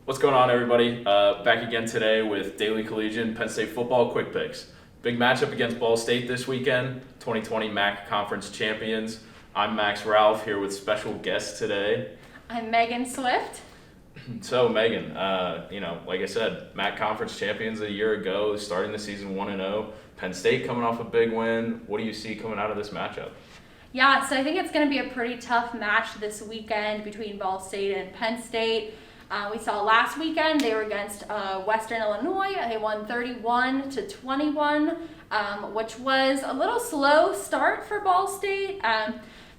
What's going on, everybody? Back again today with Daily Collegian Penn State football quick picks. Big matchup against Ball State this weekend, 2020 MAC Conference champions. I'm Max Ralph here with special guests today. I'm Megan Swift. So Megan, like I said, MAC Conference champions a year ago, starting the season 1-0. Penn State coming off a big win. What do you see coming out of this matchup? Yeah, so I think it's going to be a pretty tough match this weekend between Ball State and Penn State. We saw last weekend they were against Western Illinois. They won 31-21, which was a little slow start for Ball State.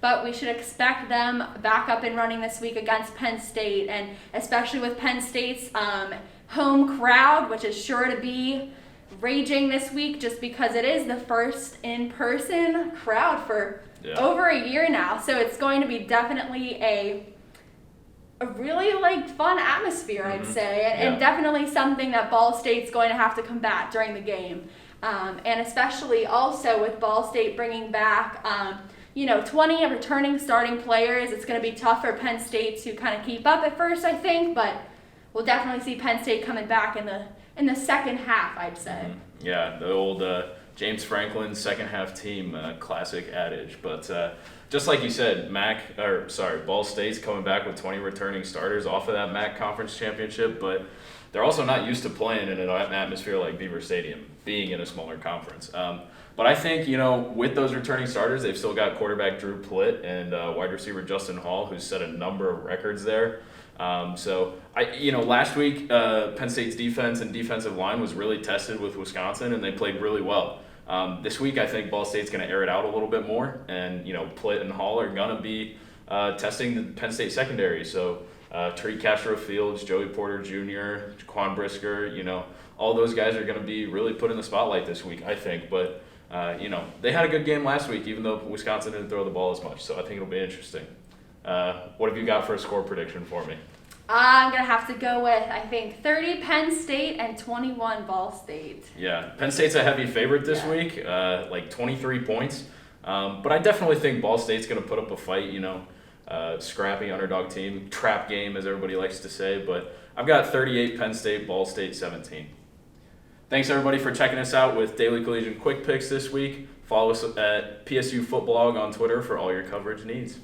But we should expect them back up and running this week against Penn State, and especially with Penn State's home crowd, which is sure to be raging this week just because it is the first in-person crowd for over a year now. So it's going to be definitely a really fun atmosphere, I'd say, and definitely something that Ball State's going to have to combat during the game. And especially also with Ball State bringing back 20 returning starting players, it's going to be tough for Penn State to kind of keep up at first, I think, but we'll definitely see Penn State coming back in the second half, I'd say. Yeah, the old James Franklin second half team, classic adage. But just like you said, Ball State's coming back with 20 returning starters off of that MAC Conference championship, but they're also not used to playing in an atmosphere like Beaver Stadium, being in a smaller conference. But I think, with those returning starters, they've still got quarterback Drew Plitt and wide receiver Justin Hall, who's set a number of records there. Last week, Penn State's defense and defensive line was really tested with Wisconsin, and they played really well. This week, I think Ball State's going to air it out a little bit more, and, Plitt and Hall are going to be testing the Penn State secondary. So, Tariq Castro-Fields, Joey Porter Jr., Jaquan Brisker, all those guys are going to be really put in the spotlight this week, I think. But, they had a good game last week, even though Wisconsin didn't throw the ball as much. So I think it'll be interesting. What have you got for a score prediction for me? I'm going to have to go with, I think, 30 Penn State and 21 Ball State. Yeah, Penn State's a heavy favorite this week, 23 points. But I definitely think Ball State's going to put up a fight, scrappy underdog team, trap game, as everybody likes to say. But I've got 38 Penn State, Ball State 17. Thanks, everybody, for checking us out with Daily Collegian Quick Picks this week. Follow us at PSU Footblog on Twitter for all your coverage needs.